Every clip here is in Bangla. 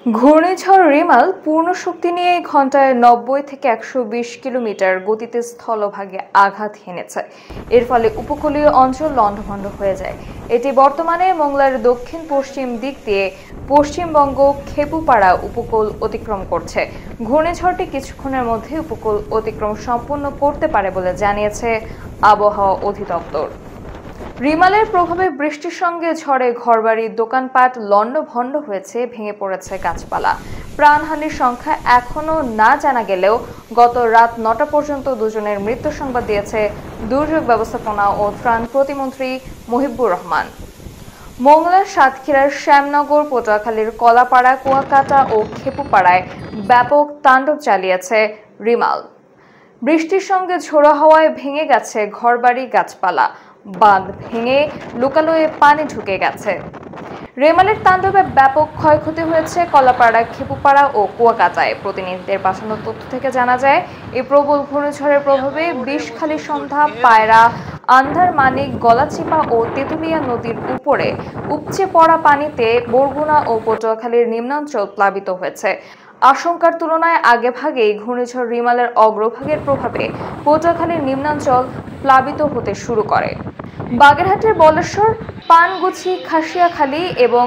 ঘূর্ণিঝড় রিমাল পূর্ণ শক্তি নিয়ে ঘন্টায় ৯০ থেকে ১২০ কিলোমিটার গতিতে স্থলভাগে আঘাত হেনেছে। এর ফলে উপকূলীয় অঞ্চল লণ্ডভণ্ড হয়ে যায়। এটি বর্তমানে মোংলার দক্ষিণ পশ্চিম দিক দিয়ে পশ্চিমবঙ্গ খেপুপাড়া উপকূল অতিক্রম করছে। ঘূর্ণিঝড়টি কিছুক্ষণের মধ্যে উপকূল অতিক্রম সম্পন্ন করতে পারে বলে জানিয়েছে আবহাওয়া অধিদপ্তর। রিমালের প্রভাবে বৃষ্টির সঙ্গে ঝড়ে ঘরবাড়ি, দোকানপাট লণ্ডভণ্ড হয়েছে, ভেঙে পড়েছে গাছপালা। প্রাণহানির সংখ্যা এখনো না জানা গেলেও গত রাত ৯টা পর্যন্ত দুজনের মৃত্যু সংবাদ দিয়েছে দুর্যোগ ব্যবস্থাপনা ও ত্রাণ প্রতিমন্ত্রী মহিবুর রহমান। মোংলার সাতক্ষীরার শ্যামনগর, পটুয়াখালীর কলাপাড়া, কুয়াকাটা ও খেপুপাড়ায় ব্যাপক তাণ্ডব চালিয়েছে রিমাল। বৃষ্টির সঙ্গে ঝোড়ো হাওয়ায় ভেঙে গেছে ঘরবাড়ি, গাছপালা, বাঁধ ভেঙে লোকালয়ে পানি ঢুকে গেছে। রেমালের তাণ্ডবে ব্যাপক ক্ষয়ক্ষতি হয়েছে কলাপাড়া, খেপুপাড়া ও কুয়াকাটায়। প্রতিনিধিদের পাঠানো তথ্য থেকে জানা যায়, এই প্রবল ঘূর্ণিঝড়ের প্রভাবে বিষখালী, সন্ধ্যা, পায়রা, আন্ধারমানিক, গলাচিপা ও তেঁতুলিয়া নদীর উপরে উপচে পড়া পানিতে বরগুনা ও পটুয়াখালীর নিম্নাঞ্চল প্লাবিত হয়েছে। আশঙ্কার তুলনায় আগেভাগেই ঘূর্ণিঝড় রিমালের অগ্রভাগের প্রভাবে পটুয়াখালীর নিম্নাঞ্চল প্লাবিত হতে শুরু করে। বাগেরহাটের বলেশ্বর, পানগুছি, খাসিয়াখালী এবং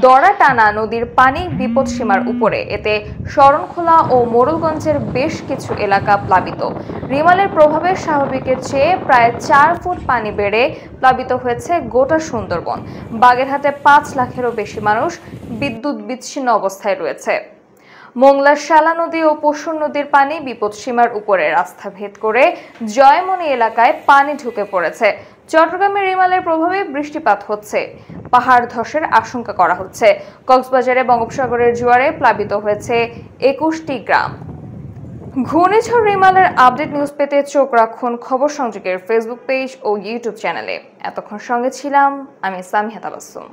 দড়াটানা নদীর পানি বিপদসীমার উপরে। এতে শরণখোলা ও মোড়লগঞ্জের বেশ কিছু এলাকা প্লাবিত। রিমালের প্রভাবে স্বাভাবিকের চেয়ে প্রায় ৪ ফুট পানি বেড়ে প্লাবিত হয়েছে গোটা সুন্দরবন। বাগেরহাটে ৫ লাখেরও বেশি মানুষ বিদ্যুৎ বিচ্ছিন্ন অবস্থায় রয়েছে। মোংলার শালা নদী ও পশুর নদীর পানি বিপদসীমার উপরে রাস্তা ভেদ করে জয়মনি এলাকায় পানি ঢুকে পড়েছে। চট্টগ্রামে রিমালের প্রভাবে বৃষ্টিপাত হচ্ছে, পাহাড় ধসের আশঙ্কা করা হচ্ছে। কক্সবাজারে বঙ্গোপসাগরের জোয়ারে প্লাবিত হয়েছে ২১টি গ্রাম। ঘূর্ণিঝড় রিমালের আপডেট নিউজ পেতে চোখ রাখুন খবর সংযোগের ফেসবুক পেজ ও ইউটিউব চ্যানেলে। এতক্ষণ সঙ্গে ছিলাম আমি সামিহা তাবাসসুম।